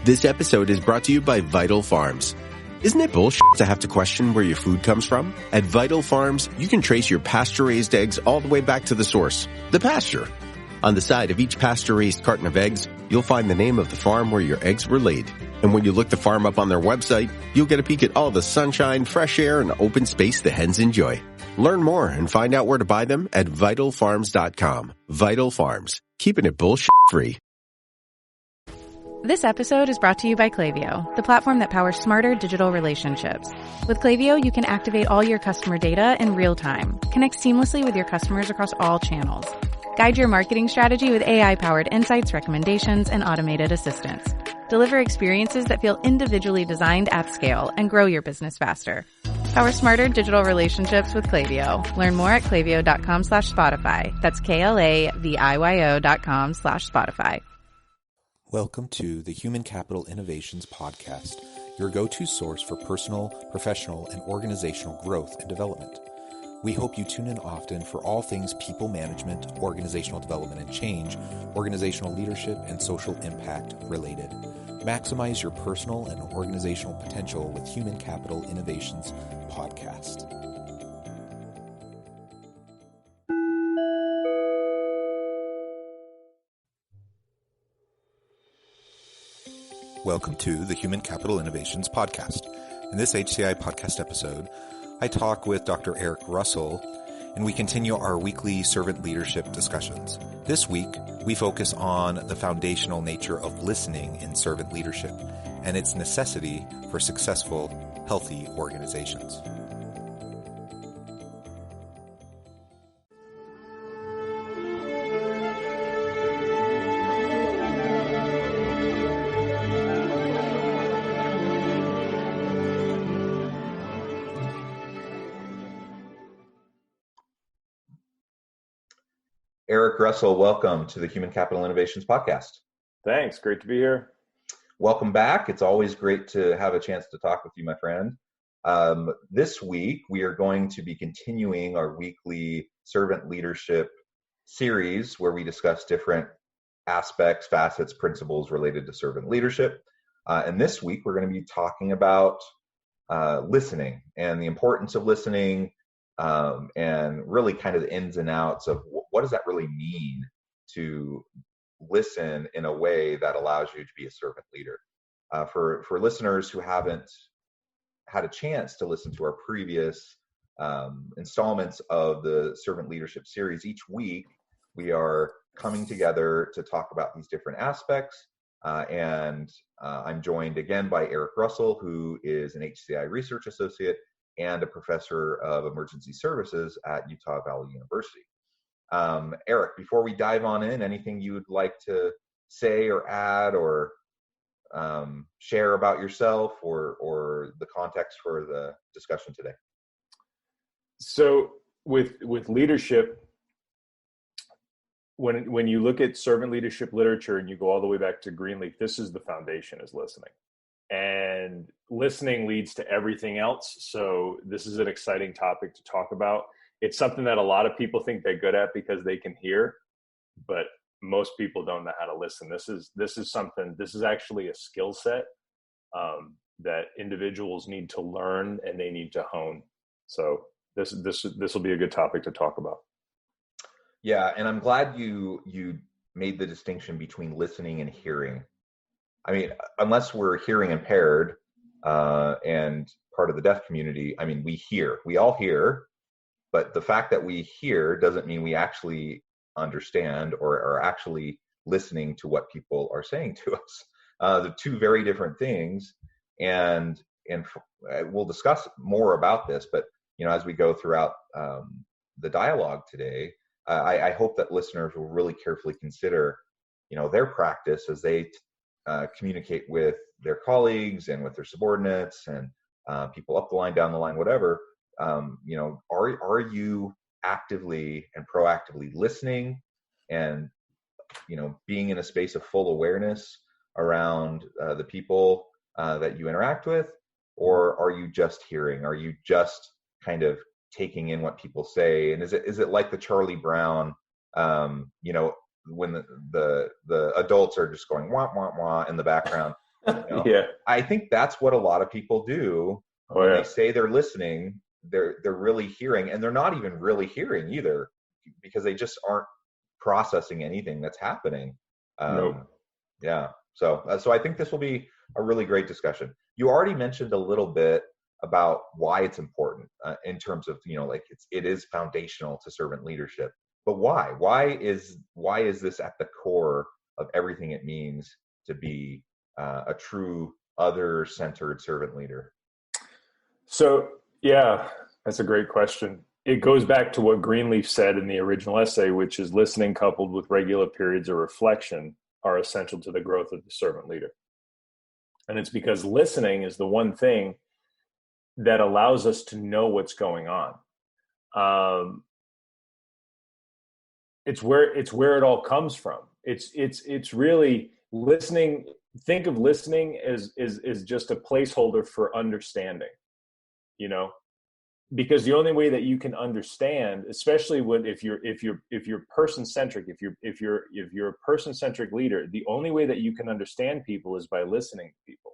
This episode is brought to you by Vital Farms. Isn't it bullshit to have to question where your food comes from? At Vital Farms, you can trace your pasture-raised eggs all the way back to the source, the pasture. On the side of each pasture-raised carton of eggs, you'll find the name of the farm where your eggs were laid. And when you look the farm up on their website, you'll get a peek at all the sunshine, fresh air, and open space the hens enjoy. Learn more and find out where to buy them at vitalfarms.com. Vital Farms, keeping it bullshit-free. This episode is brought to you by Klaviyo, the platform that powers smarter digital relationships. With Klaviyo, you can activate all your customer data in real time, connect seamlessly with your customers across all channels, guide your marketing strategy with AI-powered insights, recommendations, and automated assistance, deliver experiences that feel individually designed at scale, and grow your business faster. Power smarter digital relationships with Klaviyo. Learn more at klaviyo.com/Spotify. That's KLAVIYO.com/Spotify. Welcome to the Human Capital Innovations Podcast, your go-to source for personal, professional, and organizational growth and development. We hope you tune in often for all things people management, organizational development and change, organizational leadership, and social impact related. Maximize your personal and organizational potential with Human Capital Innovations Podcast. Welcome to the Human Capital Innovations Podcast. In this HCI podcast episode, I talk with Dr. Eric Russell, and we continue our weekly servant leadership discussions. This week, we focus on the foundational nature of listening in servant leadership and its necessity for successful, healthy organizations. Eric Russell, welcome to the Human Capital Innovations Podcast. Thanks. Great to be here. Welcome back. It's always great to have a chance to talk with you, my friend. This week, we are going to be continuing our weekly servant leadership series where we discuss different aspects, facets, principles related to servant leadership. And this week, we're going to be talking about listening and the importance of listening, and really kind of the ins and outs of what does that really mean to listen in a way that allows you to be a servant leader. For listeners who haven't had a chance to listen to our previous installments of the servant leadership series, each week we are coming together to talk about these different aspects. And I'm joined again by Eric Russell, who is an HCI research associate and a professor of emergency services at Utah Valley University. Eric, before we dive on in, anything you would like to say or add or share about yourself or the context for the discussion today? So with leadership, when you look at servant leadership literature and you go all the way back to Greenleaf, this is the foundation, is listening. And listening leads to everything else. So this is an exciting topic to talk about. It's something that a lot of people think they're good at because they can hear, but most people don't know how to listen. This is actually a skill set that individuals need to learn and they need to hone. So this will be a good topic to talk about. Yeah, and I'm glad you made the distinction between listening and hearing. I mean, unless we're hearing impaired and part of the deaf community, I mean, we all hear, but the fact that we hear doesn't mean we actually understand or are actually listening to what people are saying to us. They're two very different things, and we'll discuss more about this, but as we go throughout the dialogue today, I hope that listeners will really carefully consider, their practice as they communicate with their colleagues and with their subordinates and people up the line, down the line, whatever. Are you actively and proactively listening and being in a space of full awareness around the people that you interact with, or are you just hearing? Are you just kind of taking in what people say? And is it like the Charlie Brown, when the adults are just going wah wah wah in the background, Yeah. I think that's what a lot of people do when they say they're listening. They're really hearing, and they're not even really hearing either, because they just aren't processing anything that's happening. Nope. Yeah. So I think this will be a really great discussion. You already mentioned a little bit about why it's important in terms of, like it is foundational to servant leadership. But why? Why is this at the core of everything it means to be a true other-centered servant leader? So, yeah, that's a great question. It goes back to what Greenleaf said in the original essay, which is listening coupled with regular periods of reflection are essential to the growth of the servant leader. And it's because listening is the one thing that allows us to know what's going on. It's where it all comes from. It's really listening. Think of listening as just a placeholder for understanding, because the only way that you can understand, especially if you're person centric, if you're a person centric leader, the only way that you can understand people is by listening to people.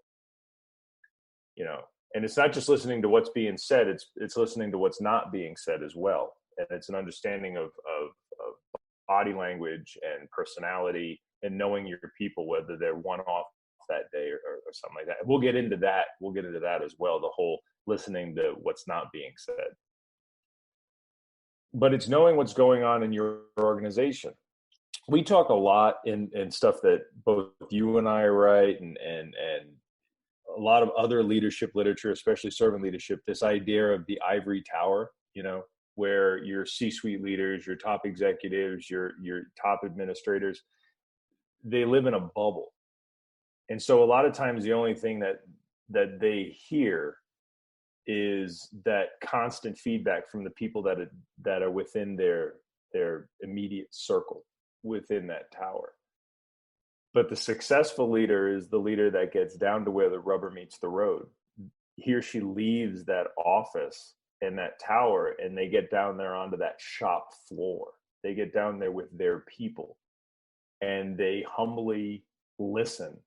And it's not just listening to what's being said; it's listening to what's not being said as well, and it's an understanding of body language and personality, and knowing your people, whether they're one off that day or something like that. We'll get into that. We'll get into that as well. The whole listening to what's not being said. But it's knowing what's going on in your organization. We talk a lot in stuff that both you and I write, and a lot of other leadership literature, especially servant leadership, this idea of the ivory tower, where your C-suite leaders, your top executives, your top administrators, they live in a bubble. And so a lot of times the only thing that they hear is that constant feedback from the people that are within their immediate circle within that tower. But the successful leader is the leader that gets down to where the rubber meets the road. He or she leaves that office and that tower, and they get down there onto that shop floor. They get down there with their people, and they humbly listen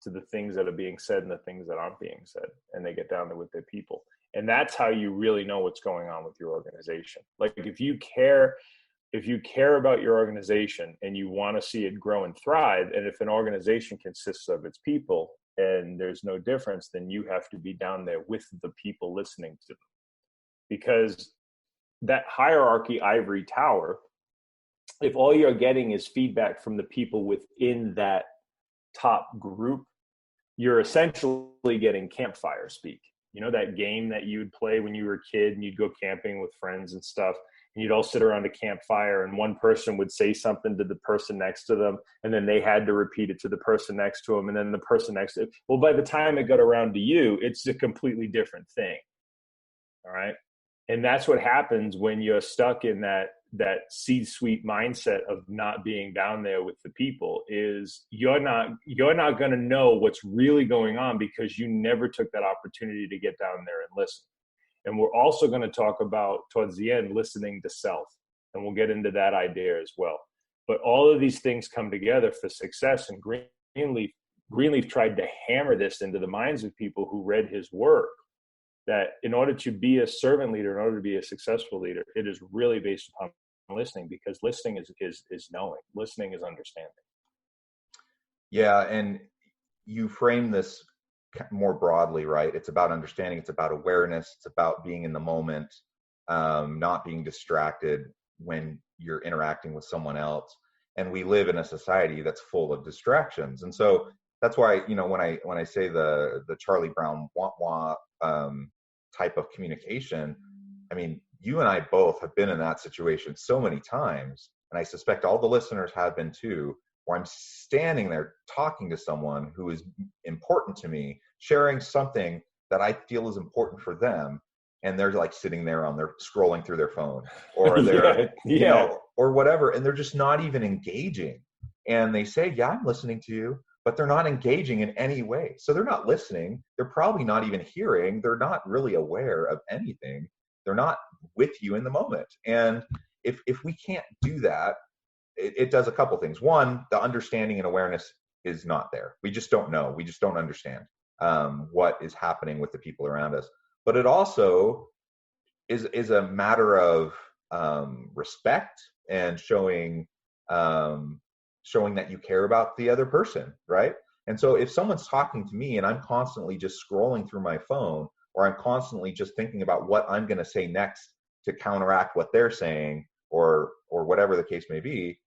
to the things that are being said and the things that aren't being said, and they get down there with their people. And that's how you really know what's going on with your organization. Like if you care about your organization and you want to see it grow and thrive, and if an organization consists of its people and there's no difference, then you have to be down there with the people listening to them. Because that hierarchy ivory tower, if all you're getting is feedback from the people within that top group, you're essentially getting campfire speak. That game that you would play when you were a kid and you'd go camping with friends and stuff, and you'd all sit around a campfire, and one person would say something to the person next to them, and then they had to repeat it to the person next to them, and then the person next to them. Well, by the time it got around to you, it's a completely different thing. All right. And that's what happens when you're stuck in that C-suite mindset of not being down there with the people. Is you're not going to know what's really going on because you never took that opportunity to get down there and listen. And we're also going to talk about, towards the end, listening to self, and we'll get into that idea as well. But all of these things come together for success, and Greenleaf tried to hammer this into the minds of people who read his work, that in order to be a servant leader, in order to be a successful leader, it is really based upon listening, because listening is knowing. Listening is understanding. Yeah, and you frame this more broadly, right? It's about understanding. It's about awareness. It's about being in the moment, not being distracted when you're interacting with someone else. And we live in a society that's full of distractions, and so that's why when I say the Charlie Brown wah-wah type of communication, I mean, you and I both have been in that situation so many times, and I suspect all the listeners have been too, where I'm standing there talking to someone who is important to me, sharing something that I feel is important for them, and they're like sitting there they're scrolling through their phone, or they're or whatever, and they're just not even engaging. And they say, yeah, I'm listening to you, but they're not engaging in any way. So they're not listening. They're probably not even hearing. They're not really aware of anything. They're not with you in the moment. And if we can't do that, it does a couple things. One, the understanding and awareness is not there. We just don't know. We just don't understand what is happening with the people around us. But it also is a matter of respect and showing that you care about the other person, right? And so if someone's talking to me and I'm constantly just scrolling through my phone, or I'm constantly just thinking about what I'm going to say next to counteract what they're saying, or whatever the case may be,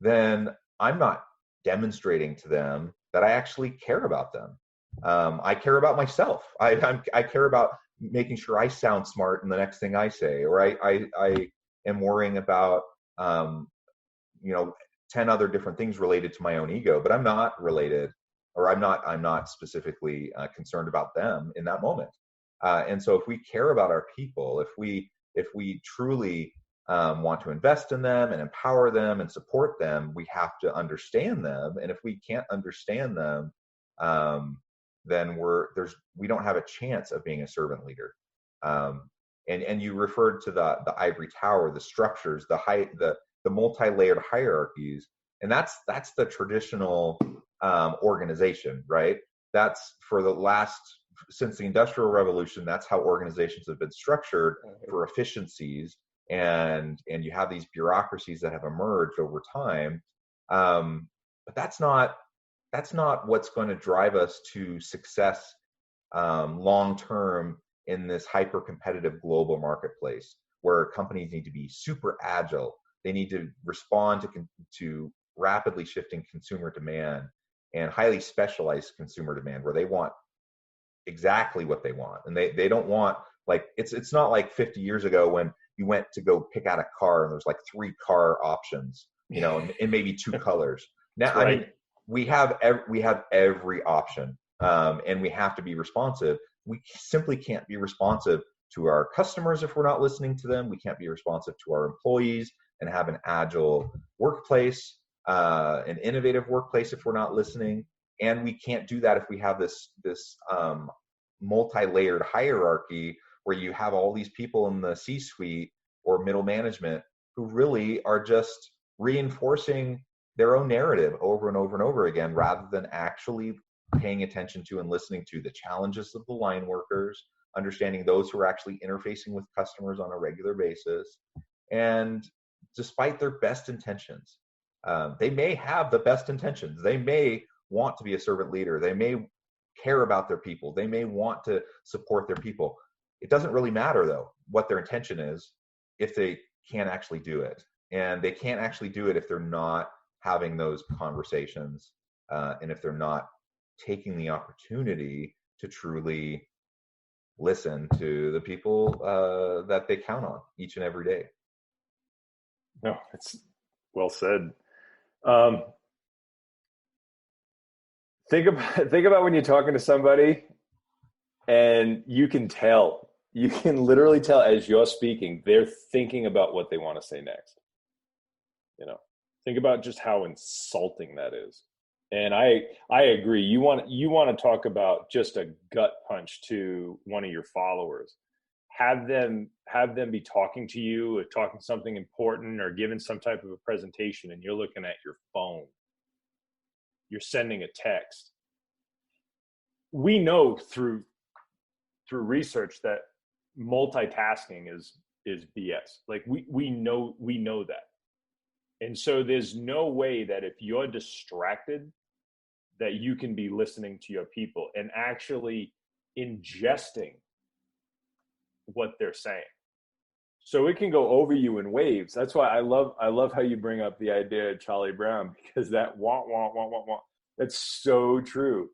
then I'm not demonstrating to them that I actually care about them. I care about myself. I care about making sure I sound smart in the next thing I say, or I am worrying about 10 other different things related to my own ego, but I'm not related, or I'm not specifically concerned about them in that moment. And so if we care about our people, if we truly want to invest in them and empower them and support them, we have to understand them. And if we can't understand them, then we don't have a chance of being a servant leader. And you referred to the ivory tower, the structures, the multi-layered hierarchies, and that's the traditional organization, right? That's since the Industrial Revolution, that's how organizations have been structured for efficiencies, and you have these bureaucracies that have emerged over time. But that's not what's going to drive us to success long term in this hyper competitive global marketplace, where companies need to be super agile. They need to respond to rapidly shifting consumer demand and highly specialized consumer demand, where they want exactly what they want. And they don't want, like, it's not like 50 years ago when you went to go pick out a car and there's like 3 car options, and maybe 2 colors. Now, right. I mean, we have every option, and we have to be responsive. We simply can't be responsive to our customers if we're not listening to them. We can't be responsive to our employees and have an agile workplace, an innovative workplace if we're not listening. And we can't do that if we have this multi-layered hierarchy where you have all these people in the C-suite or middle management who really are just reinforcing their own narrative over and over and over again, rather than actually paying attention to and listening to the challenges of the line workers, understanding those who are actually interfacing with customers on a regular basis. And despite their best intentions, they may have the best intentions. They may want to be a servant leader. They may care about their people. They may want to support their people. It doesn't really matter, though, what their intention is, if they can't actually do it. And they can't actually do it if they're not having those conversations, and if they're not taking the opportunity to truly listen to the people that they count on each and every day. No, it's well said. Think about when you're talking to somebody and you can literally tell as you're speaking, they're thinking about what they want to say next. Think about just how insulting that is. And I agree. You want to talk about just a gut punch to one of your followers. Have them be talking to you, or talking something important, or giving some type of a presentation, and you're looking at your phone. You're sending a text. We know through research that multitasking is BS. Like we know that. And so there's no way that if you're distracted, that you can be listening to your people and actually ingesting what they're saying. So it can go over you in waves. That's why I love how you bring up the idea of Charlie Brown, because that wah, wah, wah, wah, wah, that's so true.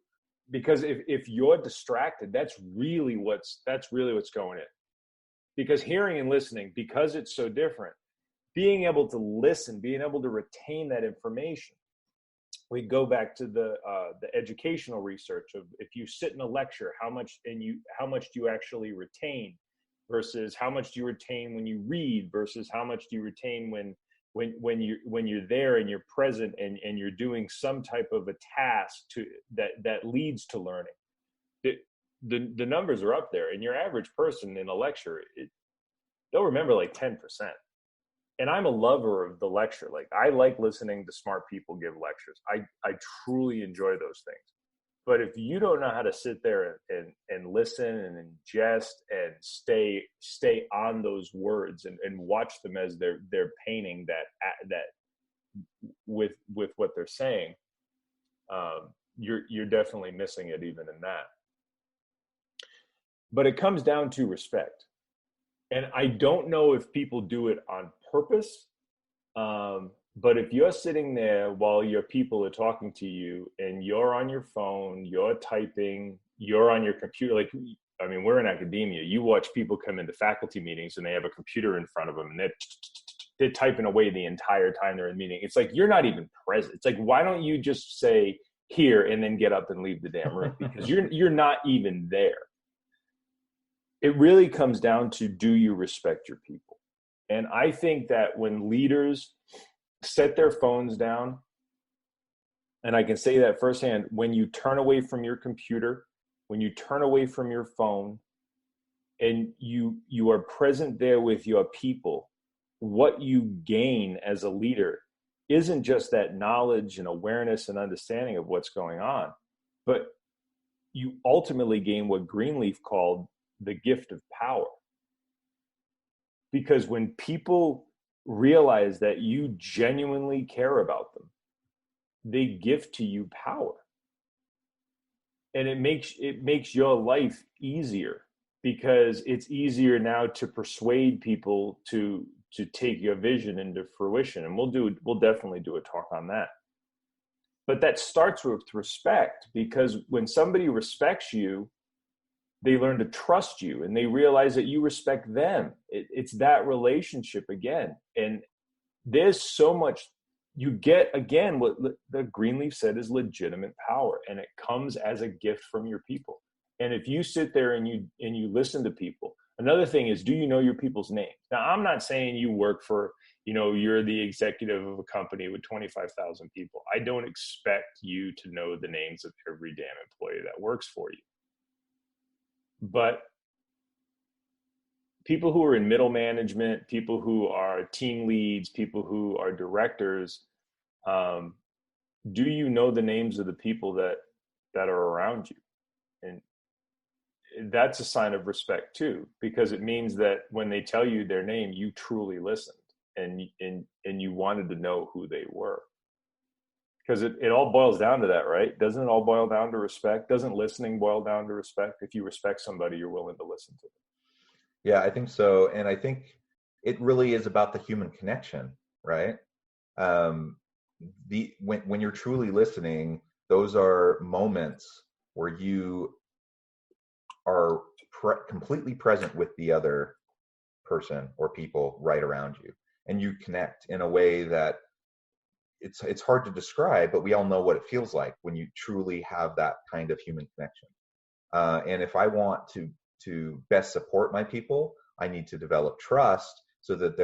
Because if you're distracted, that's really what's going in. Because hearing and listening, because it's so different, being able to listen, being able to retain that information. We go back to the educational research of, if you sit in a lecture, how much do you actually retain, versus how much do you retain when you read, versus how much do you retain when you're there and you're present and you're doing some type of a task that leads to learning. The numbers are up there, and your average person in a lecture, they'll remember like 10%. and I'm a lover of the lecture. Like, I like listening to smart people give lectures. I truly enjoy those things. But if you don't know how to sit there and listen and ingest and stay on those words and watch them as they're painting that with what they're saying, you're definitely missing it even in that. But it comes down to respect. And I don't know if people do it on purpose. But if you're sitting there while your people are talking to you and you're on your phone, you're typing, you're on your computer, like, I mean, we're in academia. You watch people come into faculty meetings and they have a computer in front of them and they're typing away the entire time they're in the meeting. It's like, you're not even present. It's like, why don't you just say here and then get up and leave the damn room? Because you're not even there. It really comes down to, do you respect your people? And I think that when leaders set their phones down, and I can say that firsthand, when you turn away from your computer, when you turn away from your phone, and you are present there with your people, what you gain as a leader isn't just that knowledge and awareness and understanding of what's going on, but you ultimately gain what Greenleaf called the gift of power. Because when people realize that you genuinely care about them, they gift to you power. And it makes your life easier, because it's easier now to persuade people to take your vision into fruition. And we'll definitely do a talk on that. But that starts with respect, because when somebody respects you, they learn to trust you and they realize that you respect them. It's that relationship again. And there's so much you get, again, what the Greenleaf said is legitimate power, and it comes as a gift from your people. And if you sit there and you listen to people, another thing is, do you know your people's names? Now, I'm not saying you work for, you're the executive of a company with 25,000 people. I don't expect you to know the names of every damn employee that works for you. But people who are in middle management, people who are team leads, people who are directors, do you know the names of the people that are around you? And that's a sign of respect too, because it means that when they tell you their name, you truly listened and you wanted to know who they were. Because it all boils down to that, right? Doesn't it all boil down to respect? Doesn't listening boil down to respect? If you respect somebody, you're willing to listen to them. Yeah, I think so. And I think it really is about the human connection, right? When you're truly listening, those are moments where you are completely present with the other person or people right around you, and you connect in a way that it's hard to describe, but we all know what it feels like when you truly have that kind of human connection. And if I want to best support my people, I need to develop trust so that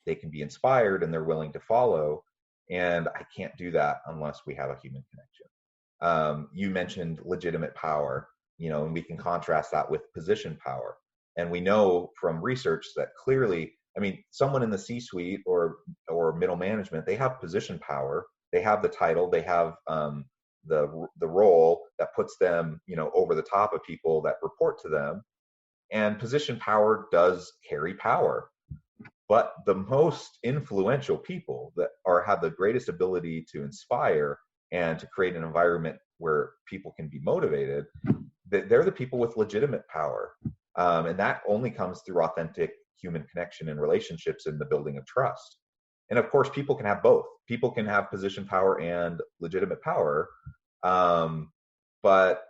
they can be inspired and they're willing to follow. And I can't do that unless we have a human connection. You mentioned legitimate power, and we can contrast that with position power. And we know from research that clearly, someone in the C-suite or middle management, they have position power, they have the title, they have the role that puts them, over the top of people that report to them. And position power does carry power. But the most influential people that have the greatest ability to inspire and to create an environment where people can be motivated, they're the people with legitimate power. And that only comes through authentic human connection and relationships and the building of trust. And of course, people can have both. People can have position power and legitimate power. But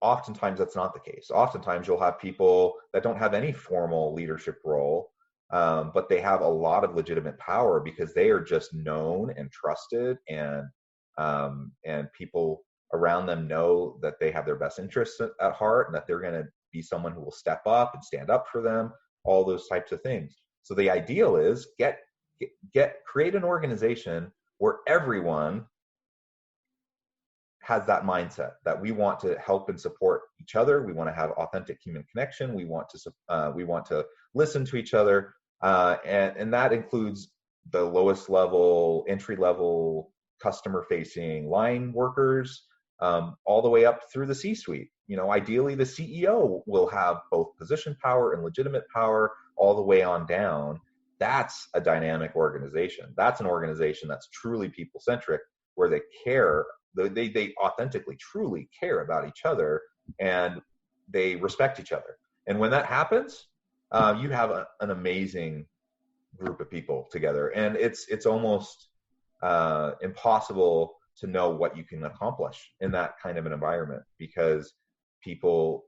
oftentimes that's not the case. Oftentimes you'll have people that don't have any formal leadership role, but they have a lot of legitimate power because they are just known and trusted, and people around them know that they have their best interests at heart and that they're going to be someone who will step up and stand up for them, all those types of things. So the ideal is create an organization where everyone has that mindset that we want to help and support each other. We want to have authentic human connection. We want to listen to each other. And that includes the lowest level, entry level, customer facing line workers, all the way up through the C-suite. Ideally the CEO will have both position power and legitimate power all the way on down. That's a dynamic organization. That's an organization that's truly people centric, where they care, they authentically, truly care about each other, and they respect each other. And when that happens, you have an amazing group of people together, and it's almost impossible to know what you can accomplish in that kind of an environment, because people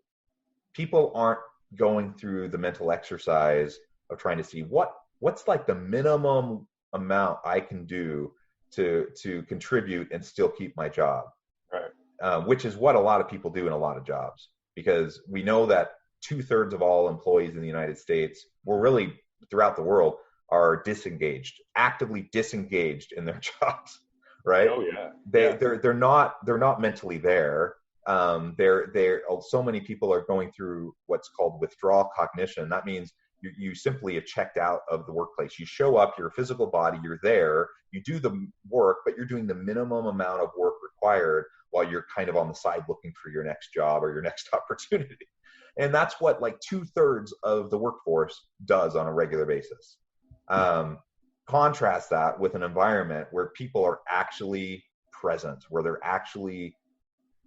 aren't going through the mental exercise of trying to see what's like the minimum amount I can do to contribute and still keep my job, right? Which is what a lot of people do in a lot of jobs, because we know that 2/3 of all employees in the United States, or really throughout the world, are actively disengaged in their jobs, right? Oh yeah. They're not mentally there. So many people are going through what's called withdrawal cognition. That means you simply have checked out of the workplace. You show up, you're a physical body, you're there, you do the work, but you're doing the minimum amount of work required while you're kind of on the side looking for your next job or your next opportunity. And that's what like 2/3 of the workforce does on a regular basis. Contrast that with an environment where people are actually present, where they're actually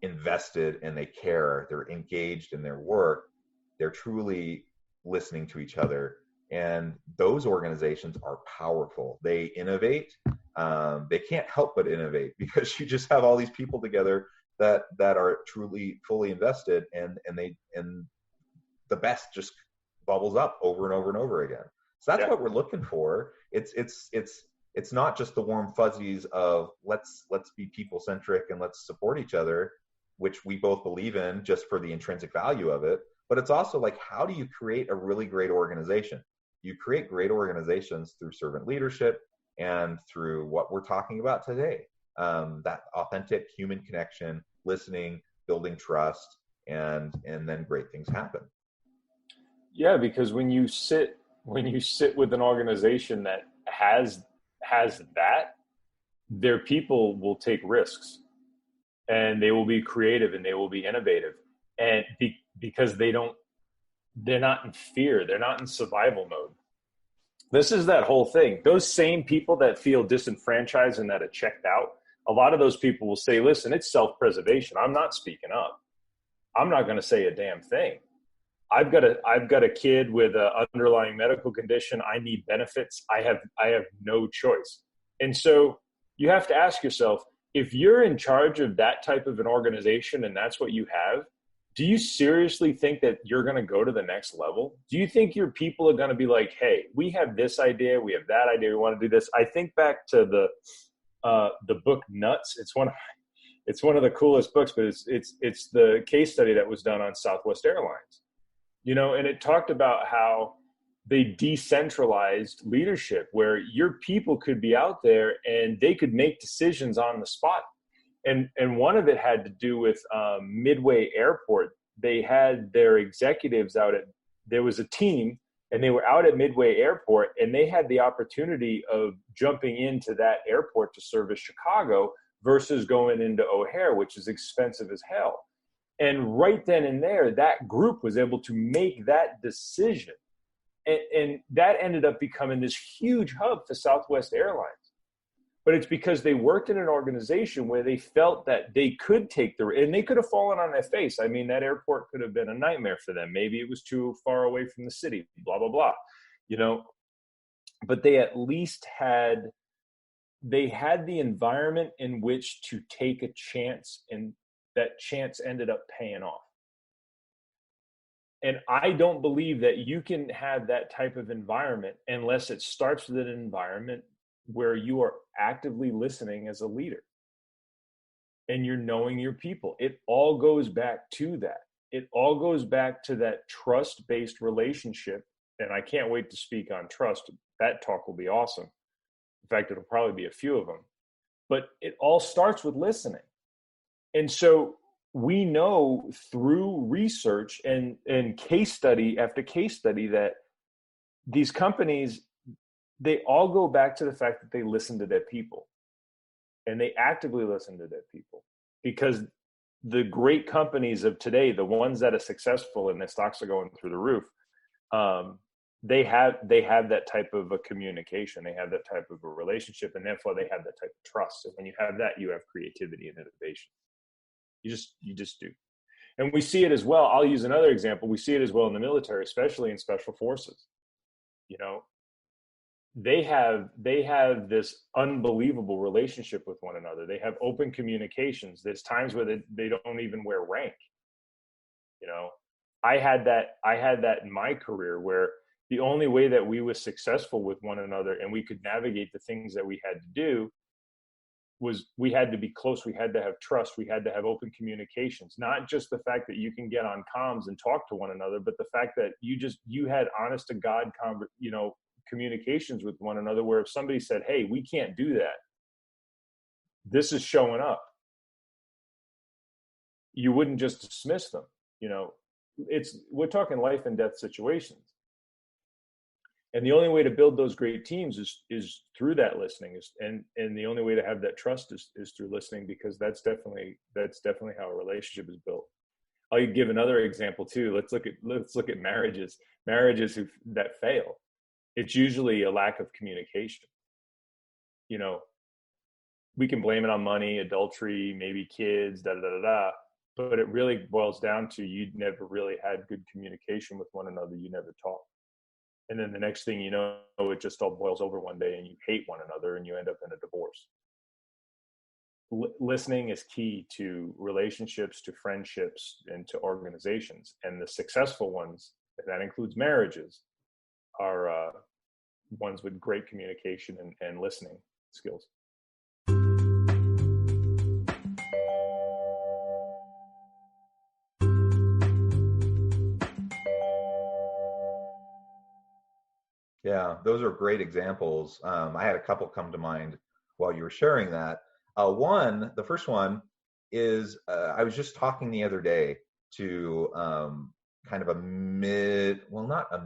invested and they care, they're engaged in their work, they're truly listening to each other. And those organizations are powerful. They innovate. They can't help but innovate, because you just have all these people together that are truly fully invested, and the best just bubbles up over and over and over again. So that's what we're looking for. It's not just the warm fuzzies of let's be people centric and let's support each other, which we both believe in just for the intrinsic value of it. But it's also like, how do you create a really great organization? You create great organizations through servant leadership and through what we're talking about today. That authentic human connection, listening, building trust, and then great things happen. Yeah, because when you sit with an organization that has that, their people will take risks, and they will be creative, and they will be innovative, and because they're not in fear, they're not in survival mode. This is that whole thing. Those same people that feel disenfranchised and that are checked out, a lot of those people will say, listen, it's self-preservation. I'm not speaking up. I'm not going to say a damn thing. I've got a kid with an underlying medical condition. I need benefits. I have no choice. And so you have to ask yourself, if you're in charge of that type of an organization and that's what you have, do you seriously think that you're going to go to the next level? Do you think your people are going to be like, hey, we have this idea, we have that idea, we want to do this? I think back to the book Nuts. It's one of the coolest books, but it's the case study that was done on Southwest Airlines. And it talked about how they decentralized leadership, where your people could be out there and they could make decisions on the spot. And one of it had to do with Midway Airport. They had their executives there was a team, and they were out at Midway Airport, and they had the opportunity of jumping into that airport to service Chicago versus going into O'Hare, which is expensive as hell. And right then and there, that group was able to make that decision. And that ended up becoming this huge hub for Southwest Airlines. But it's because they worked in an organization where they felt that they could take and they could have fallen on their face. I mean, that airport could have been a nightmare for them. Maybe it was too far away from the city, blah, blah, blah, but they at least had the environment in which to take a chance, and that chance ended up paying off. And I don't believe that you can have that type of environment unless it starts with an environment where you are actively listening as a leader and you're knowing your people. It all goes back to that. It all goes back to that trust-based relationship. And I can't wait to speak on trust. That talk will be awesome. In fact, it'll probably be a few of them. But it all starts with listening. And so we know through research and case study after case study that these companies, they all go back to the fact that they listen to their people, and they actively listen to their people, because the great companies of today, the ones that are successful and their stocks are going through the roof, they have that type of a communication, they have that type of a relationship, and therefore they have that type of trust. And when you have that, you have creativity and innovation. You just do. And we see it as well. I'll use another example. We see it as well in the military, especially in special forces. You know, they have this unbelievable relationship with one another. They have open communications. There's times where they don't even wear rank. You know, I had that in my career, where the only way that we were successful with one another and we could navigate the things that we had to do was we had to be close. We had to have trust. We had to have open communications, not just the fact that you can get on comms and talk to one another, but the fact that you had honest to God, communications with one another, where if somebody said, hey, we can't do that, this is showing up, you wouldn't just dismiss them. You know, we're talking life and death situations. And the only way to build those great teams is through that listening, and the only way to have that trust is through listening, because that's definitely how a relationship is built. I'll give another example too. Let's look at marriages that fail. It's usually a lack of communication. You know, we can blame it on money, adultery, maybe kids, but it really boils down to you never really had good communication with one another. You never talked. And then the next thing you know, it just all boils over one day and you hate one another and you end up in a divorce. Listening is key to relationships, to friendships, and to organizations. And the successful ones, that includes marriages, are ones with great communication and listening skills. Yeah, those are great examples. I had a couple come to mind while you were sharing that. The first one is I was just talking the other day to kind of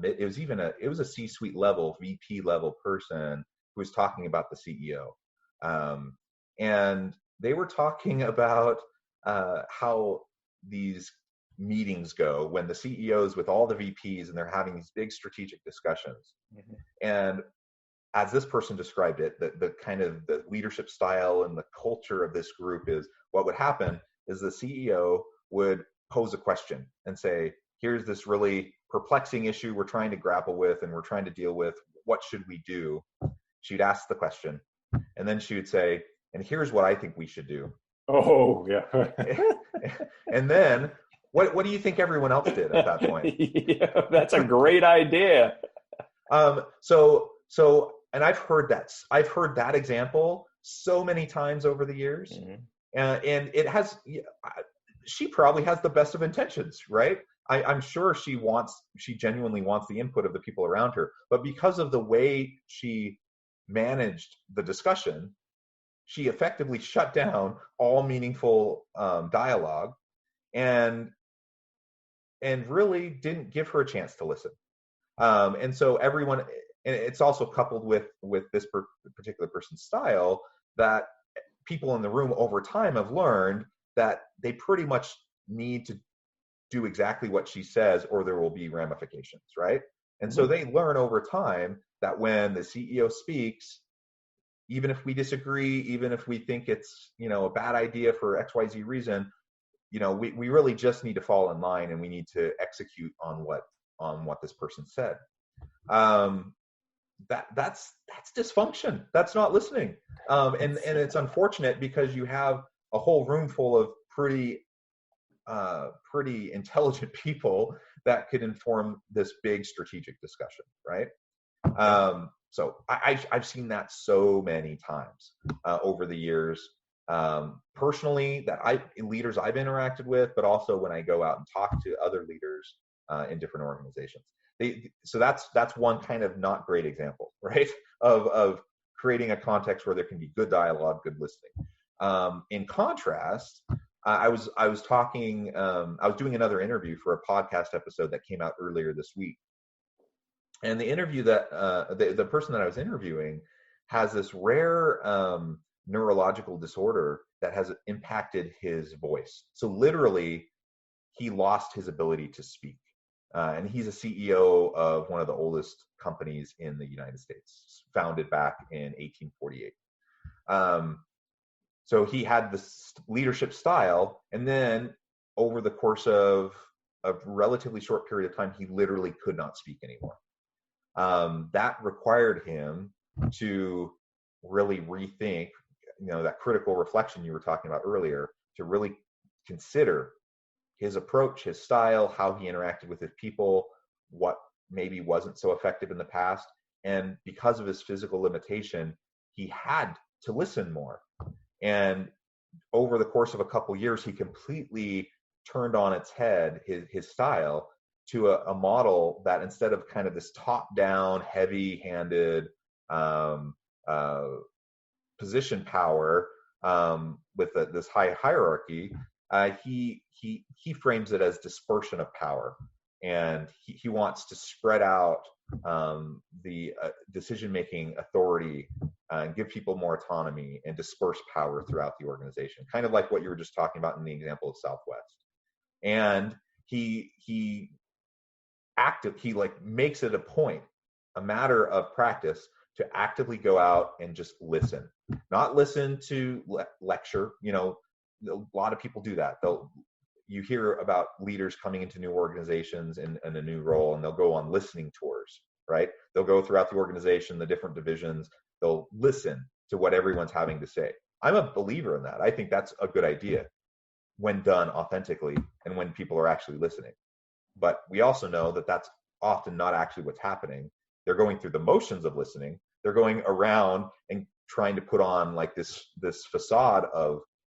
it was a C-suite level, VP level person who was talking about the CEO. And they were talking about how these meetings go when the CEOs with all the VPs and they're having these big strategic discussions. Mm-hmm. And as this person described it, the kind of the leadership style and the culture of this group is, what would happen is the CEO would pose a question and say, here's this really perplexing issue we're trying to grapple with and we're trying to deal with. What should we do? She'd ask the question, and then she would say, and here's what I think we should do. Oh, yeah. And then what do you think everyone else did at that point? Yeah, that's a great idea. And I've heard that example so many times over the years. Mm-hmm. And she probably has the best of intentions, right? I'm sure she genuinely wants the input of the people around her, but because of the way she managed the discussion, she effectively shut down all meaningful dialogue and really didn't give her a chance to listen. And so everyone, and it's also coupled with this particular person's style, that people in the room over time have learned that they pretty much need to do exactly what she says or there will be ramifications, right? And so they learn over time that when the CEO speaks, even if we disagree, even if we think it's, a bad idea for XYZ reason, we really just need to fall in line and we need to execute on what this person said. That's dysfunction. That's not listening. And it's unfortunate because you have a whole room full of pretty intelligent people that could inform this big strategic discussion, right? So I've seen that so many times over the years, personally, leaders I've interacted with, but also when I go out and talk to other leaders in different organizations. So that's one kind of not great example, right? Of creating a context where there can be good dialogue, good listening. In contrast, I was doing another interview for a podcast episode that came out earlier this week. And the interview that the person that I was interviewing has this rare neurological disorder that has impacted his voice. So literally, he lost his ability to speak. And he's a CEO of one of the oldest companies in the United States, founded back in 1848. So he had this leadership style, and then over the course of a relatively short period of time, he literally could not speak anymore. That required him to really rethink, that critical reflection you were talking about earlier, to really consider his approach, his style, how he interacted with his people, what maybe wasn't so effective in the past. And because of his physical limitation, he had to listen more. And over the course of a couple years, he completely turned on its head his style to a model that, instead of kind of this top-down, heavy-handed position power with this high hierarchy, he frames it as dispersion of power, and he wants to spread out the decision-making authority and give people more autonomy and disperse power throughout the organization, kind of like what you were just talking about in the example of Southwest. And he makes it a matter of practice, to actively go out and just listen, not listen to lecture. A lot of people do that. You hear about leaders coming into new organizations in a new role, and they'll go on listening tours, right? They'll go throughout the organization, the different divisions. They'll listen to what everyone's having to say. I'm a believer in that. I think that's a good idea when done authentically and when people are actually listening. But we also know that that's often not actually what's happening. They're going through the motions of listening. They're going around and trying to put on like this facade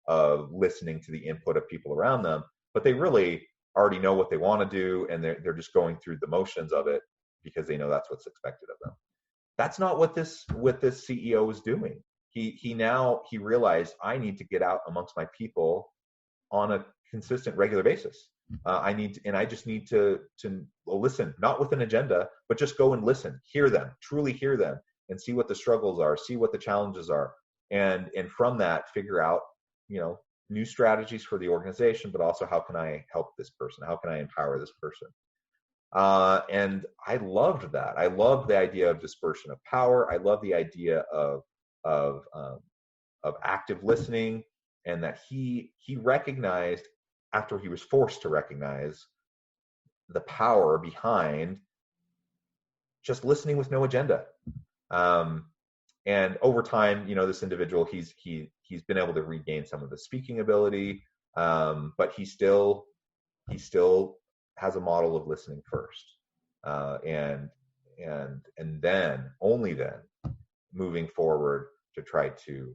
of listening to the input of people around them, but they really already know what they want to do, and they're just going through the motions of it because they know that's what's expected of them. That's not what this CEO is doing. He realized, I need to get out amongst my people on a consistent, regular basis. I just need to listen, not with an agenda, but just go and listen, hear them, truly hear them, and see what the struggles are, see what the challenges are, and from that figure out, new strategies for the organization, but also, how can I help this person? How can I empower this person? And I loved that. I loved the idea of dispersion of power. I love the idea of active listening, and that he recognized, after he was forced to recognize, the power behind just listening with no agenda. And over time, this individual, he's been able to regain some of the speaking ability, but he still has a model of listening first, and then only then moving forward to try to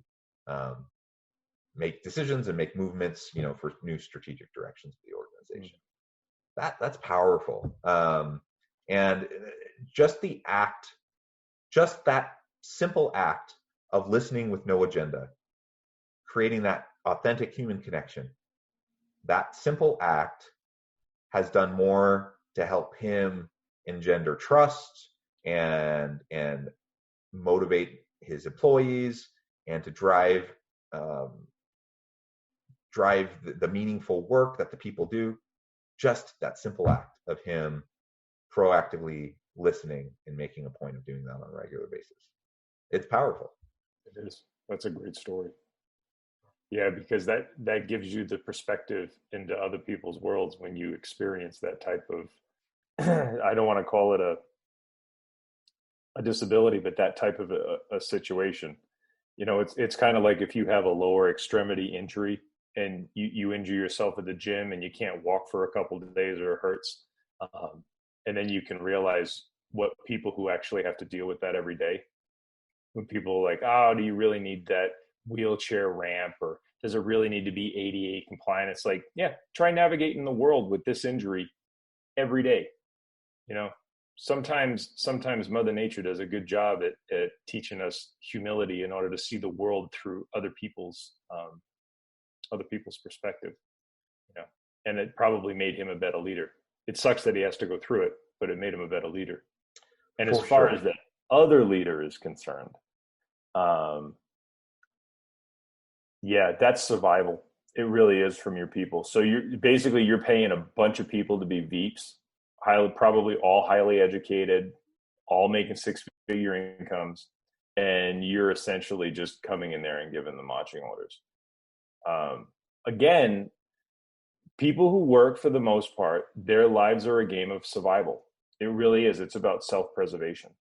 make decisions and make movements, for new strategic directions of the organization. That's powerful. And just that simple act of listening with no agenda, creating that authentic human connection, that simple act has done more to help him engender trust and motivate his employees, and to drive the meaningful work that the people do. Just that simple act of him proactively listening and making a point of doing that on a regular basis. It's powerful. It is. That's a great story. Yeah, because that gives you the perspective into other people's worlds when you experience that type of, I don't want to call it a disability, but that type of a situation. It's kind of like if you have a lower extremity injury and you injure yourself at the gym and you can't walk for a couple of days, or it hurts. And then you can realize what people who actually have to deal with that every day, when people are like, oh, do you really need that wheelchair ramp, or does it really need to be ADA compliant? It's like, yeah, try navigating the world with this injury every day. Sometimes Mother Nature does a good job at teaching us humility in order to see the world through other people's perspective. And it probably made him a better leader. It sucks that he has to go through it, but it made him a better leader. And as For far sure. as the other leader is concerned, yeah, that's survival. It really is from your people. So you're paying a bunch of people to be VEEPs, probably all highly educated, all making six-figure incomes, and you're essentially just coming in there and giving them marching orders. Again, people who work, for the most part, their lives are a game of survival. It really is. It's about self-preservation.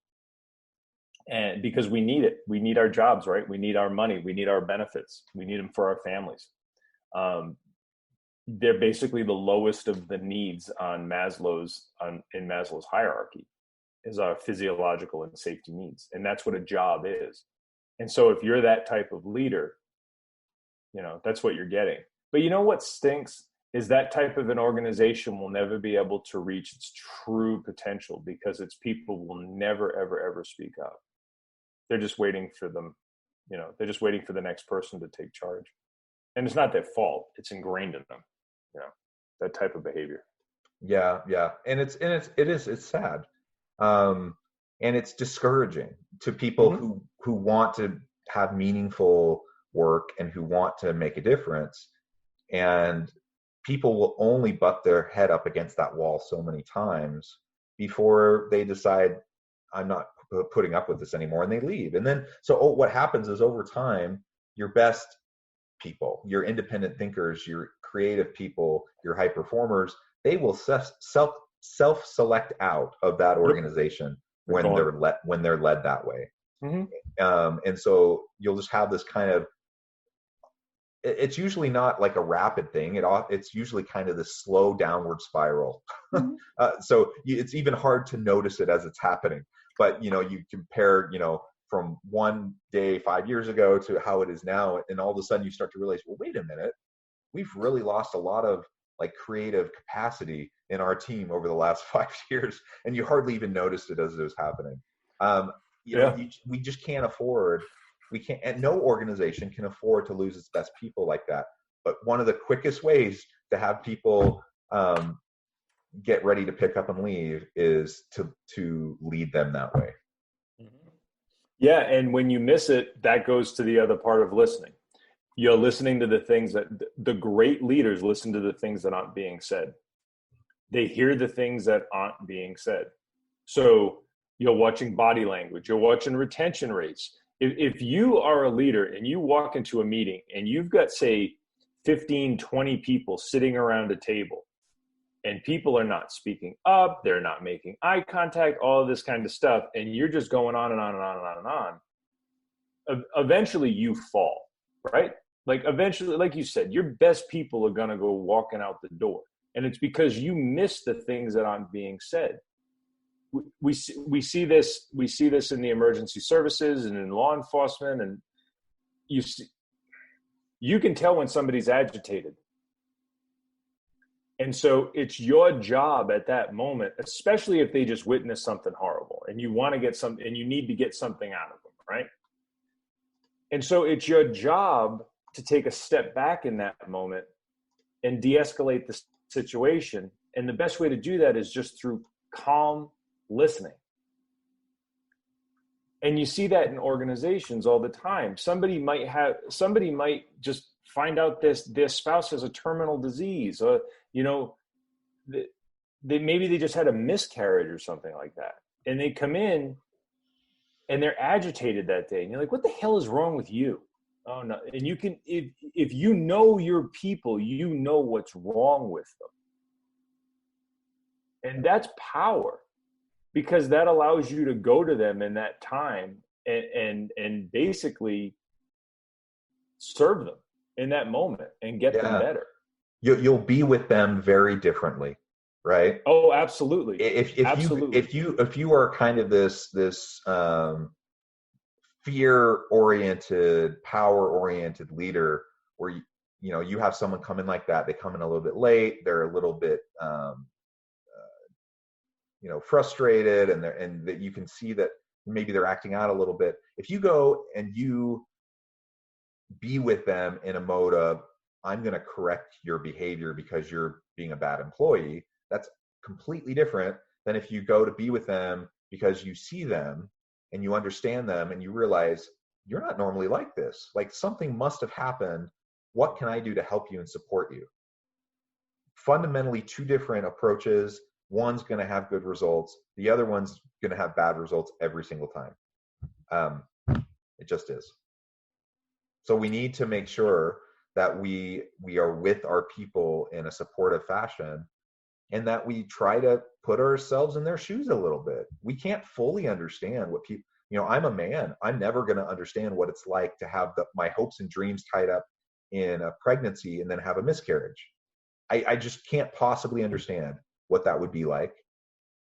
And because we need it, we need our jobs, right? We need our money, we need our benefits, we need them for our families. They're basically the lowest of the needs in Maslow's hierarchy, is our physiological and safety needs, and that's what a job is. And so, if you're that type of leader, that's what you're getting. But you know what stinks is that type of an organization will never be able to reach its true potential because its people will never, ever, ever speak up. They're just waiting for them, they're just waiting for the next person to take charge. And it's not their fault. It's ingrained in them, that type of behavior. Yeah. And it's sad. And it's discouraging to people who want to have meaningful work and who want to make a difference. And people will only butt their head up against that wall so many times before they decide, I'm not putting up with this anymore, and they leave. And then, what happens is, over time, your best people, your independent thinkers, your creative people, your high performers, they will self-select out of that organization when they're led that way. And so you'll just have this kind of, it's usually not like a rapid thing. It's usually kind of this slow downward spiral. So it's even hard to notice it as it's happening. But, you compare, from one day 5 years ago to how it is now, and all of a sudden you start to realize, well, wait a minute, we've really lost a lot of like creative capacity in our team over the last 5 years, and you hardly even noticed it as it was happening. We just can't afford. And no organization can afford to lose its best people like that. But one of the quickest ways to have people get ready to pick up and leave is to lead them that way. Yeah, and when you miss it, that goes to the other part of listening. You're listening to the things that the great leaders listen to, the things that aren't being said. They hear the things that aren't being said. So you're watching body language, you're watching retention rates. If you are a leader and you walk into a meeting and you've got, say, 15, 20 people sitting around a table, and people are not speaking up, they're not making eye contact, all of this kind of stuff, and you're just going on and on and on and on and on, eventually you fall, right? Like eventually, like you said, your best people are going to go walking out the door. And it's because you miss the things that aren't being said. We see this in the emergency services and in law enforcement, and you can tell when somebody's agitated. And so it's your job at that moment, especially if they just witnessed something horrible and you want to get something and you need to get something out of them, right? And so it's your job to take a step back in that moment and de-escalate the situation. And the best way to do that is just through calm listening. And you see that in organizations all the time. Somebody might just find out their spouse has a terminal disease, or maybe they just had a miscarriage or something like that, and they come in and they're agitated that day, and you're like, what the hell is wrong with you? Oh no. And you can, if you know your people, you know what's wrong with them. And that's power, because that allows you to go to them in that time and basically serve them in that moment and get them better. You'll be with them very differently, right? Oh, absolutely. Absolutely. If you are kind of this fear-oriented, power-oriented leader, where you have someone come in like that, they come in a little bit late, they're a little bit frustrated, and that you can see that maybe they're acting out a little bit. If you go and you be with them in a mode of, I'm going to correct your behavior because you're being a bad employee, that's completely different than if you go to be with them because you see them and you understand them and you realize you're not normally like this. Like something must have happened. What can I do to help you and support you? Fundamentally, two different approaches. One's going to have good results. The other one's going to have bad results every single time. It just is. So we need to make sure that we are with our people in a supportive fashion, and that we try to put ourselves in their shoes a little bit. We can't fully understand what people, I'm a man. I'm never going to understand what it's like to have my hopes and dreams tied up in a pregnancy and then have a miscarriage. I just can't possibly understand what that would be like.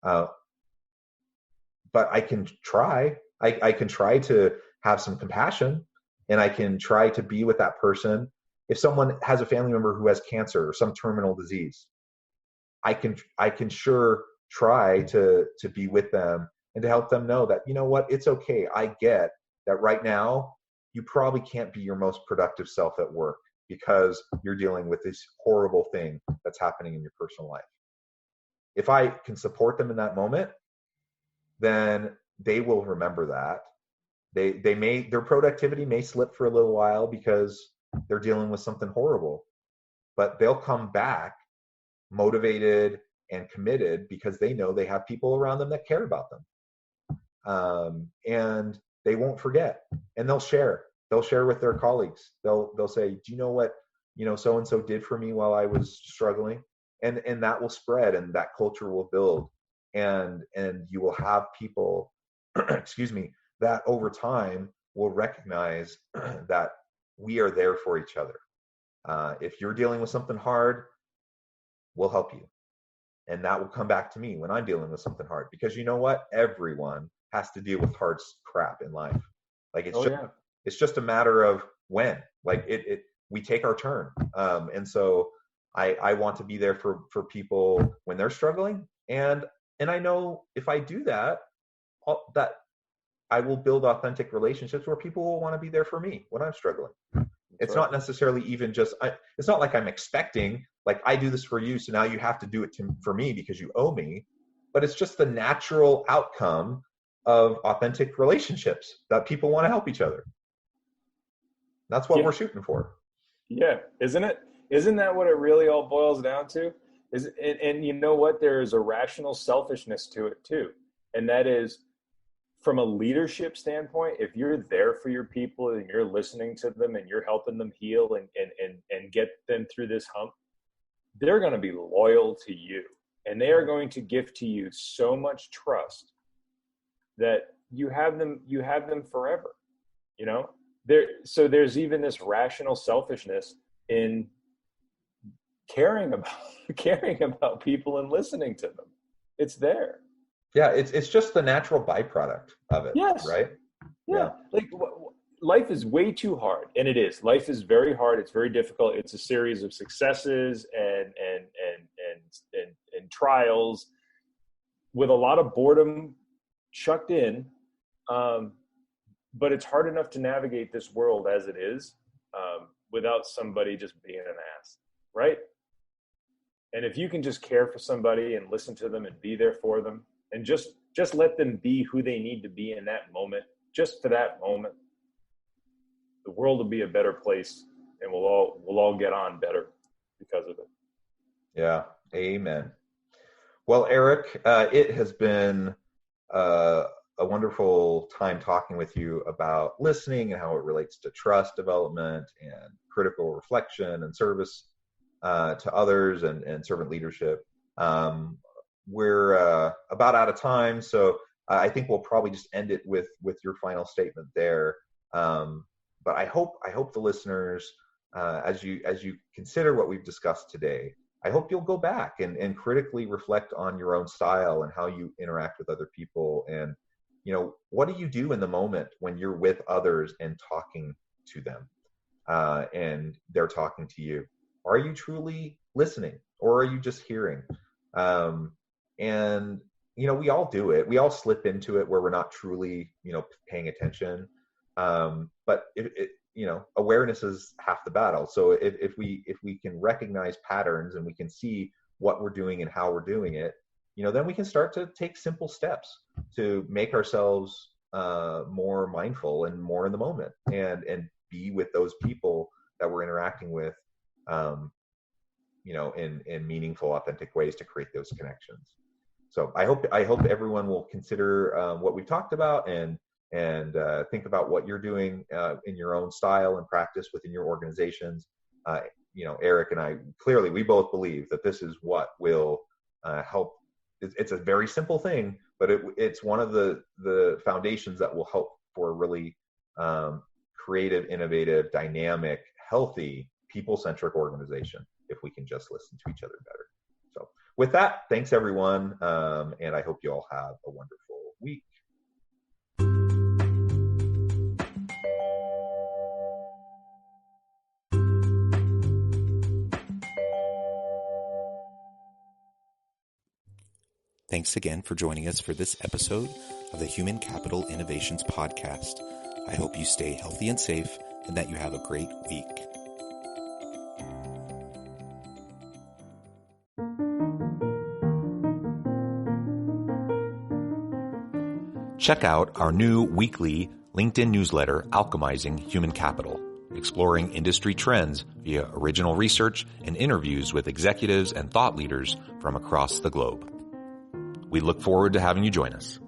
But I can try. I can try to have some compassion, and I can try to be with that person. If someone has a family member who has cancer or some terminal disease, I can sure try to be with them and to help them know that, you know what, it's okay. I get that right now you probably can't be your most productive self at work because you're dealing with this horrible thing that's happening in your personal life. If I can support them in that moment, then they will remember that. Their productivity may slip for a little while because they're dealing with something horrible, but they'll come back motivated and committed because they know they have people around them that care about them. And they won't forget, and they'll share with their colleagues. They'll say, do you know what, so-and-so did for me while I was struggling? And that will spread, and that culture will build, and you will have people, excuse me, that over time will recognize that we are there for each other. If you're dealing with something hard, we'll help you. And that will come back to me when I'm dealing with something hard, because you know what? Everyone has to deal with hard crap in life. Like it's just a matter of when, like we take our turn. And so I want to be there for people when they're struggling. And I know if I do that I will build authentic relationships where people will want to be there for me when I'm struggling. It's not necessarily even just, it's not like I'm expecting, like I do this for you, so now you have to do it for me because you owe me. But it's just the natural outcome of authentic relationships that people want to help each other. That's what we're shooting for. Yeah, isn't it? Isn't that what it really all boils down to? And you know what? There is a rational selfishness to it too. And that is, from a leadership standpoint, if you're there for your people and you're listening to them and you're helping them heal and get them through this hump, they're going to be loyal to you, and they are going to give to you so much trust that you have them forever. So there's even this rational selfishness in caring about people and listening to them. It's there. Yeah, it's just the natural byproduct of it. Yes. Right? Yeah. Like life is way too hard, and it is. Life is very hard. It's very difficult. It's a series of successes and trials with a lot of boredom chucked in. But it's hard enough to navigate this world as it is without somebody just being an ass, right? And if you can just care for somebody and listen to them and be there for them, and just let them be who they need to be in that moment, just for that moment, the world will be a better place, and we'll all get on better because of it. Yeah. Amen. Well, Eric, it has been a wonderful time talking with you about listening and how it relates to trust development and critical reflection and service to others and servant leadership. We're about out of time, so I think we'll probably just end it with your final statement there. But I hope the listeners, as you consider what we've discussed today, I hope you'll go back and critically reflect on your own style and how you interact with other people. And, what do you do in the moment when you're with others and talking to them and they're talking to you? Are you truly listening, or are you just hearing? And, we all do it. We all slip into it where we're not truly, paying attention. But awareness is half the battle. So if we can recognize patterns and we can see what we're doing and how we're doing it, then we can start to take simple steps to make ourselves more mindful and more in the moment, and be with those people that we're interacting with, in meaningful, authentic ways to create those connections. So I hope everyone will consider what we've talked about, and think about what you're doing in your own style and practice within your organizations. Eric and I, clearly, we both believe that this is what will help. It's a very simple thing, but it's one of the foundations that will help for a really creative, innovative, dynamic, healthy, people-centric organization if we can just listen to each other better. So with that, thanks everyone, and I hope you all have a wonderful week. Thanks again for joining us for this episode of the Human Capital Innovations Podcast. I hope you stay healthy and safe, and that you have a great week. Check out our new weekly LinkedIn newsletter, Alchemizing Human Capital, exploring industry trends via original research and interviews with executives and thought leaders from across the globe. We look forward to having you join us.